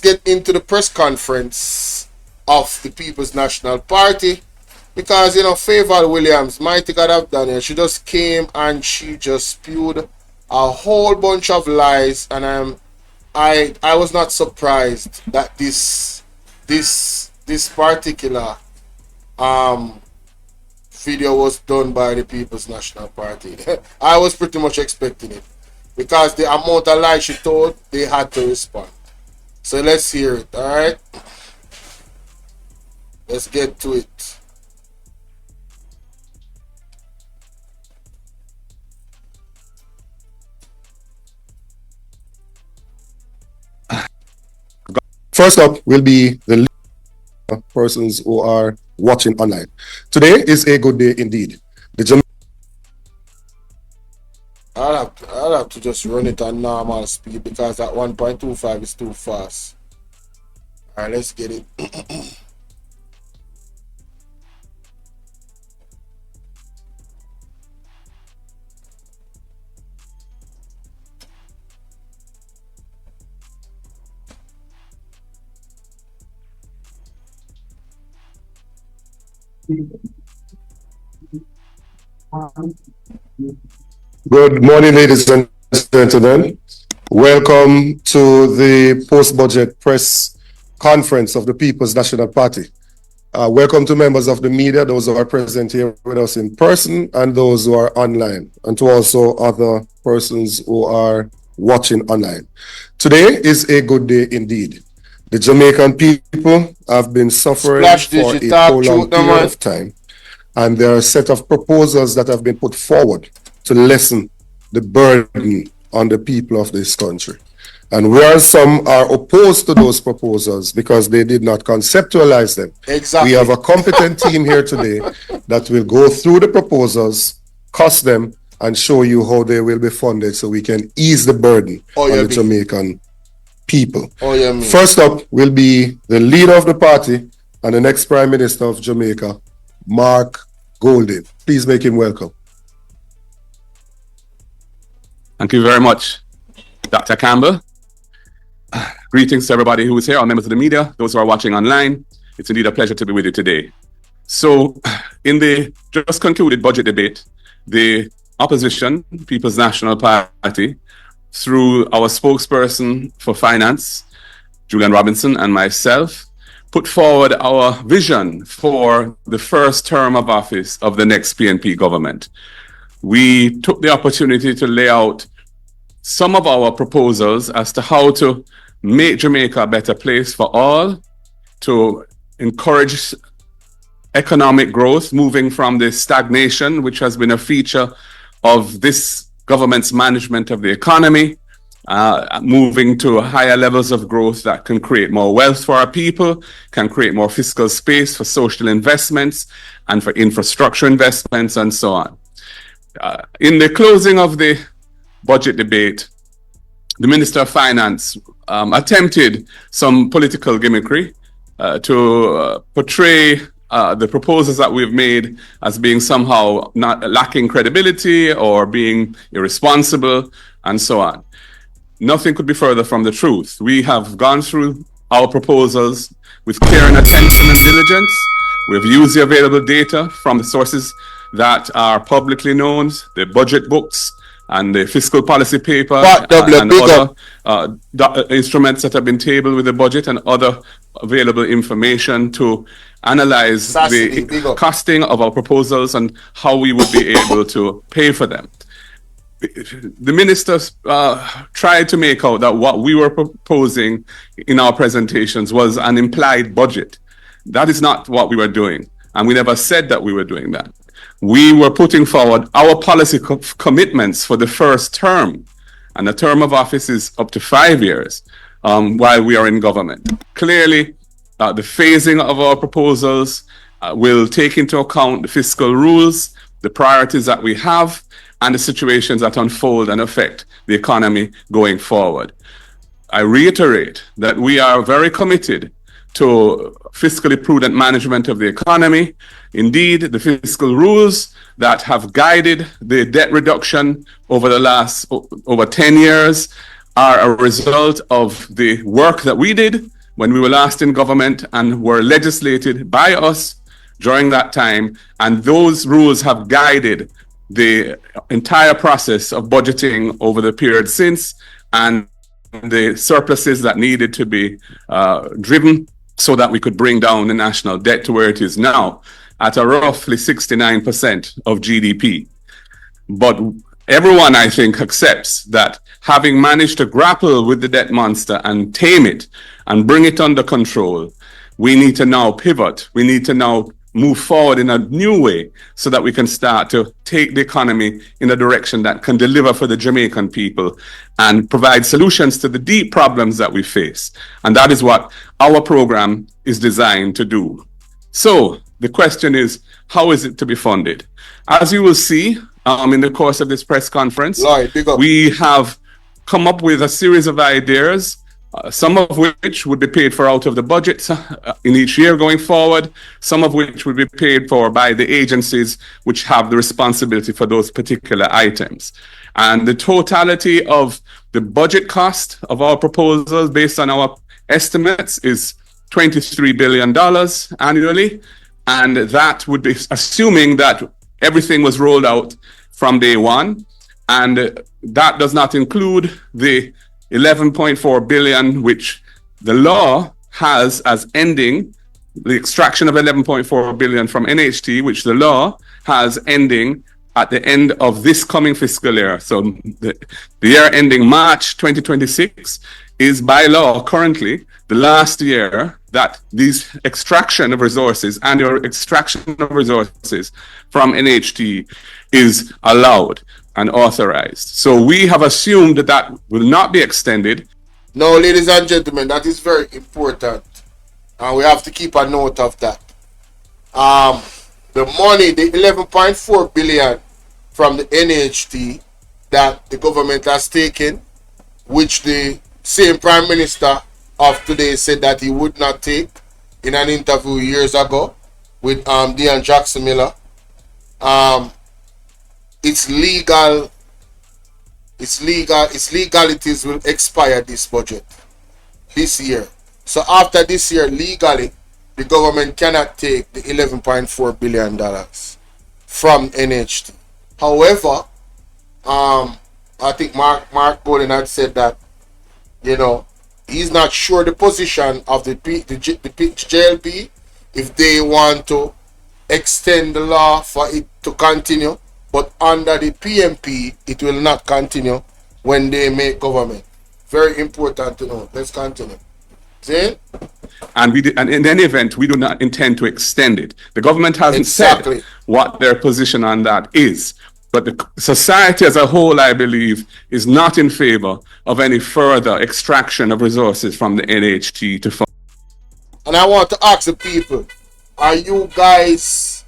get into the press conference of the People's National Party, because Fayval Williams, mighty God have done it. She just came and she just spewed a whole bunch of lies, and I was not surprised that this particular video was done by the People's National Party. I was pretty much expecting it, because the amount of lies she told, they had to respond. So let's hear it, alright? Let's get to it. First up will be the persons who are watching online. Today is a good day indeed. I'll have to just run it on normal speed, because that 1.25 is too fast. Alright, let's get it. Good morning, ladies and gentlemen. Welcome to the post-budget press conference of the People's National Party. Welcome to members of the media, those who are present here with us in person and those who are online, and to also other persons who are watching online. Today is a good day indeed. The Jamaican people have been suffering for a prolonged period of time, and there are a set of proposals that have been put forward to lessen the burden on the people of this country. And whereas some are opposed to those proposals because they did not conceptualize them, we have a competent team here today that will go through the proposals, cost them, and show you how they will be funded so we can ease the burden on the Jamaican people. First up will be the leader of the party and the next Prime Minister of Jamaica, Mark Golding. Please make him welcome. Thank you very much, Dr. Campbell. Greetings to everybody who is here, all members of the media, those who are watching online. It's indeed a pleasure to be with you today. So, in the just concluded budget debate, the opposition, People's National Party, through our spokesperson for finance, Julian Robinson, and myself, put forward our vision for the first term of office of the next PNP government. We took the opportunity to lay out some of our proposals as to how to make Jamaica a better place for all, to encourage economic growth, moving from the stagnation, which has been a feature of this government's management of the economy, moving to higher levels of growth that can create more wealth for our people, can create more fiscal space for social investments and for infrastructure investments and so on. In the closing of the budget debate, the Minister of Finance attempted some political gimmickry to portray the proposals that we've made as being somehow not lacking credibility or being irresponsible and so on. Nothing could be further from the truth. We have gone through our proposals with care and attention and diligence. We've used the available data from the sources that are publicly known, the budget books and the fiscal policy paper and other instruments that have been tabled with the budget and other available information to analyze the costing of our proposals and how we would be able to pay for them. The ministers tried to make out that what we were proposing in our presentations was an implied budget. That is not what we were doing, and we never said that we were doing that. We were putting forward our policy commitments for the first term, and the term of office is up to 5 years while we are in government. Clearly, the phasing of our proposals will take into account the fiscal rules, the priorities that we have, and the situations that unfold and affect the economy going forward. I reiterate that we are very committed to fiscally prudent management of the economy. Indeed, the fiscal rules that have guided the debt reduction over the last over 10 years are a result of the work that we did when we were last in government and were legislated by us during that time. And those rules have guided the entire process of budgeting over the period since, and the surpluses that needed to be driven so that we could bring down the national debt to where it is now at a roughly 69% of GDP. But everyone, I think, accepts that having managed to grapple with the debt monster and tame it and bring it under control, we need to now pivot. We need to now move forward in a new way so that we can start to take the economy in a direction that can deliver for the Jamaican people and provide solutions to the deep problems that we face. And that is what our program is designed to do. So the question is, how is it to be funded? As you will see in the course of this press conference, we have come up with a series of ideas, some of which would be paid for out of the budget in each year going forward, some of which would be paid for by the agencies which have the responsibility for those particular items. And the totality of the budget cost of our proposals based on our estimates is $23 billion annually. And that would be assuming that everything was rolled out from day one. And that does not include the 11.4 billion, which the law has as ending, the extraction of 11.4 billion from NHT, which the law has ending at the end of this coming fiscal year. So the year ending March 2026 is by law currently the last year that these extraction of resources, annual extraction of resources from NHT is allowed and authorized. So we have assumed that that will not be extended. No, ladies and gentlemen, that is very important. And we have to keep a note of that. The money, the 11.4 billion from the NHT that the government has taken, which the same Prime Minister of today said that he would not take in an interview years ago with Dean Jackson Miller. Its legalities will expire this budget, this year. So after this year, legally, the government cannot take the $11.4 billion from NHT. However, I think Mark Golden had said that, you know, he's not sure the position of the JLP if they want to extend the law for it to continue. But under the PMP, it will not continue when they make government. Very important to know. Let's continue. See? And in any event, we do not intend to extend it. The government hasn't said what their position on that is. But the society as a whole, I believe, is not in favor of any further extraction of resources from the NHT to fund. And I want to ask the people, are you guys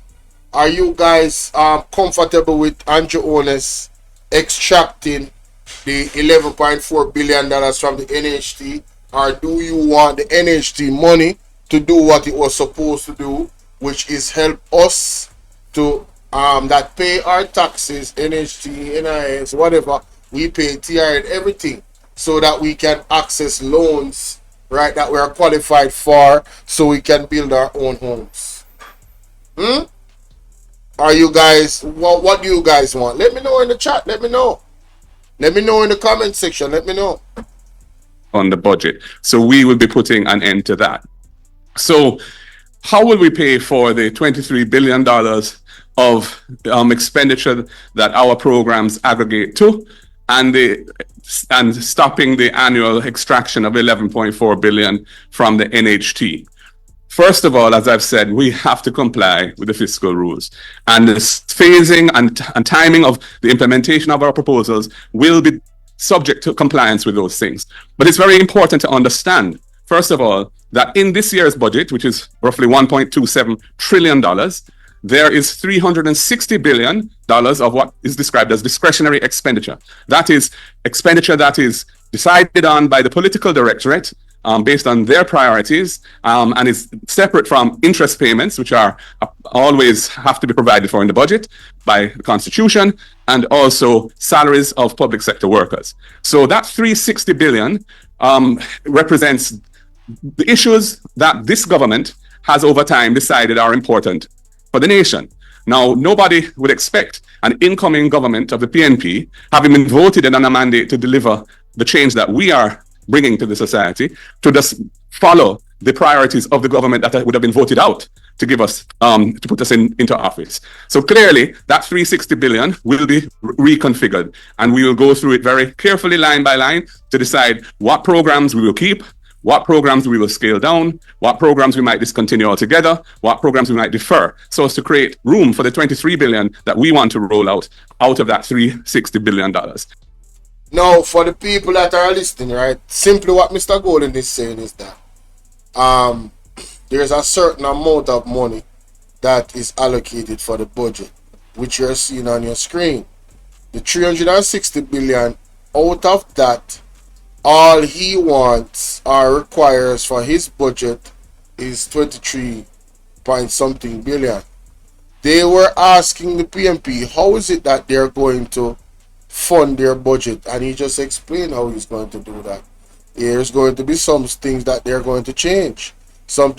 comfortable with Andrew Ones extracting the $11.4 billion from the NHT, or do you want the NHT money to do what it was supposed to do, which is help us to that pay our taxes, NHT, NIS, whatever we pay, TR and everything, so that we can access loans, right, that we are qualified for, so we can build our own homes? Are you guys, what do you guys want? Let me know in the chat. Let me know. Let me know in the comment section. Let me know. On the budget. So we will be putting an end to that. So how will we pay for the $23 billion of expenditure that our programs aggregate to, and stopping the annual extraction of 11.4 billion from the NHT? First of all, as I've said, we have to comply with the fiscal rules, and the phasing and timing of the implementation of our proposals will be subject to compliance with those things. But it's very important to understand, first of all, that in this year's budget, which is roughly $1.27 trillion, there is $360 billion of what is described as discretionary expenditure. That is expenditure that is decided on by the political directorate based on their priorities, and is separate from interest payments, which are always have to be provided for in the budget by the Constitution, and also salaries of public sector workers. So that 360 billion represents the issues that this government has over time decided are important for the nation. Now, nobody would expect an incoming government of the PNP, having been voted in on a mandate to deliver the change that we are bringing to the society, to just follow the priorities of the government that would have been voted out to give us, to put us into office. So clearly, that 360 billion will be reconfigured, and we will go through it very carefully, line by line, to decide what programs we will keep, what programs we will scale down, what programs we might discontinue altogether, what programs we might defer, so as to create room for the 23 billion that we want to roll out of that $360 billion. Now, for the people that are listening, right, simply what Mr. Golden is saying is that there's a certain amount of money that is allocated for the budget, which you're seeing on your screen. The 360 billion, out of that, all he wants or requires for his budget is 23 point something billion. They were asking the PNP, how is it that they're going to fund their budget? And he just explained how he's going to do that. There's going to be some things that they're going to change. Some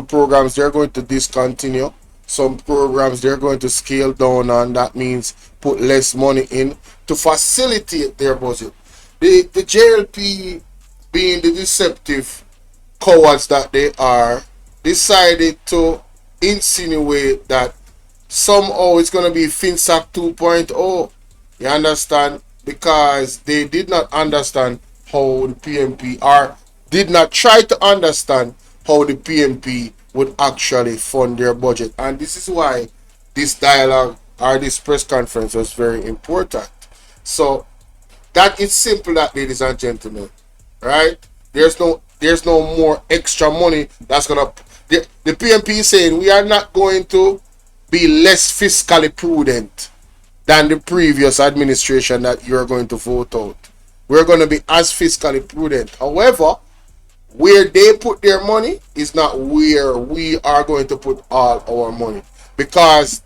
programs they're going to discontinue. Some programs they're going to scale down, and that means put less money in to facilitate their budget. The JLP, being the deceptive cowards that they are, decided to insinuate that somehow it's going to be FinSac 2.0. You understand? Because they did not understand how the PNP, or did not try to understand how the PNP would actually fund their budget. And this is why this dialogue or this press conference was very important. So that is simple, that, ladies and gentlemen, right? There's no more extra money that's gonna. The PNP is saying we are not going to be less fiscally prudent than the previous administration that you're going to vote out. We're going to be as fiscally prudent. However, where they put their money is not where we are going to put all our money, because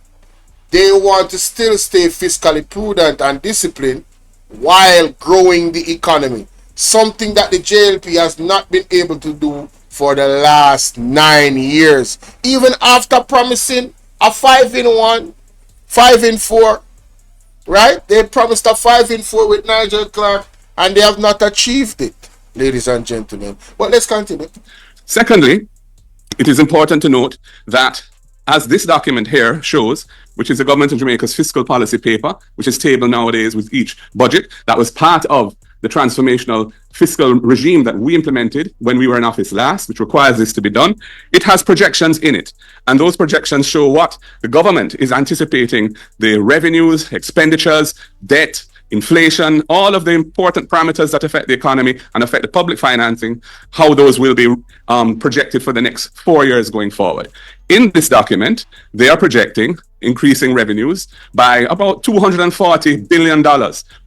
they want to still stay fiscally prudent and disciplined while growing the economy. Something that the JLP has not been able to do for the last 9 years. Even after promising a 5-in-1, 5-in-4, right? They promised a 5-in-4 with Nigel Clark, and they have not achieved it, ladies and gentlemen. But let's continue. Secondly, it is important to note that, as this document here shows, which is the Government of Jamaica's fiscal policy paper, which is tabled nowadays with each budget, that was part of the transformational fiscal regime that we implemented when we were in office last, which requires this to be done. It has projections in it, and those projections show what the government is anticipating: the revenues, expenditures, debt, inflation, all of the important parameters that affect the economy and affect the public financing, how those will be projected for the next 4 years going forward. In this document, they are projecting increasing revenues by about $240 billion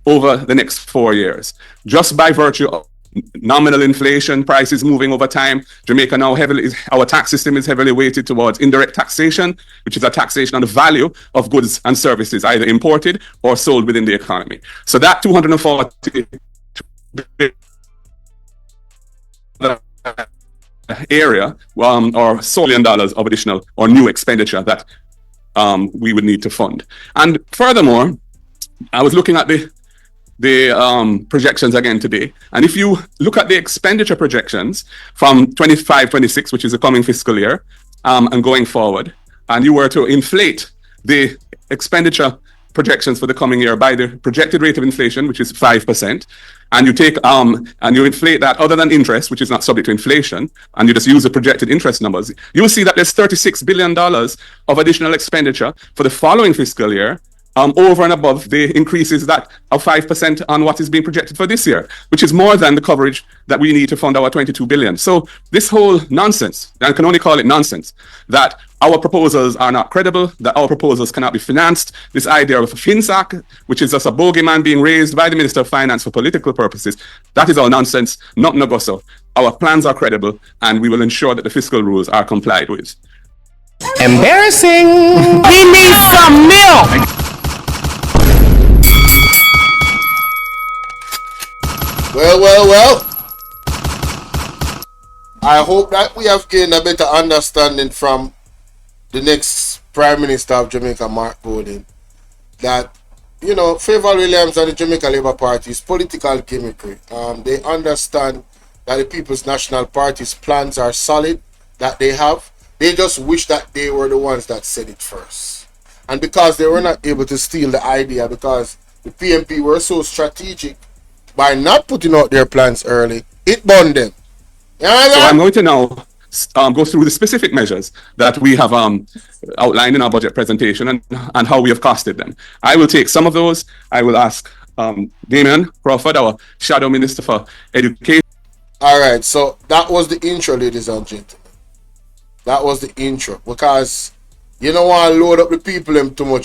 over the next 4 years, just by virtue of nominal inflation, prices moving over time. Jamaica now our tax system is heavily weighted towards indirect taxation, which is a taxation on the value of goods and services, either imported or sold within the economy. So that 240 area, or $1 billion of additional or new expenditure that we would need to fund. And furthermore, I was looking at the projections again today, and if you look at the expenditure projections from 25-26, which is the coming fiscal year, and going forward, and you were to inflate the expenditure projections for the coming year by the projected rate of inflation, which is 5%, and you take and you inflate that other than interest, which is not subject to inflation, and you just use the projected interest numbers, you will see that there's $36 billion of additional expenditure for the following fiscal year, over and above the increases that of 5% on what is being projected for this year, which is more than the coverage that we need to fund our 22 billion. So this whole nonsense, I can only call it nonsense, that our proposals are not credible, that our proposals cannot be financed, this idea of a FinSac, which is just a bogeyman being raised by the Minister of Finance for political purposes, that is all nonsense, not no go so. our plans are credible, and we will ensure that the fiscal rules are complied with. Embarrassing. We need some milk. Well. I hope that we have gained a better understanding from the next Prime Minister of Jamaica, Mark Golding, that, you know, Fayval Williams and the Jamaica Labour Party is political gimmickry. They understand that the People's National Party's plans are solid, that they have. They just wish that they were the ones that said it first. And because they were not able to steal the idea, because the PNP were so strategic by not putting out their plans early, it burned them. So I'm going to now go through the specific measures that we have outlined in our budget presentation and how we have costed them. I will take some of those. I will ask Damien Crawford, our Shadow Minister for Education. All right, so that was the intro, ladies and gentlemen. That was the intro, because you don't want to load up the people them too much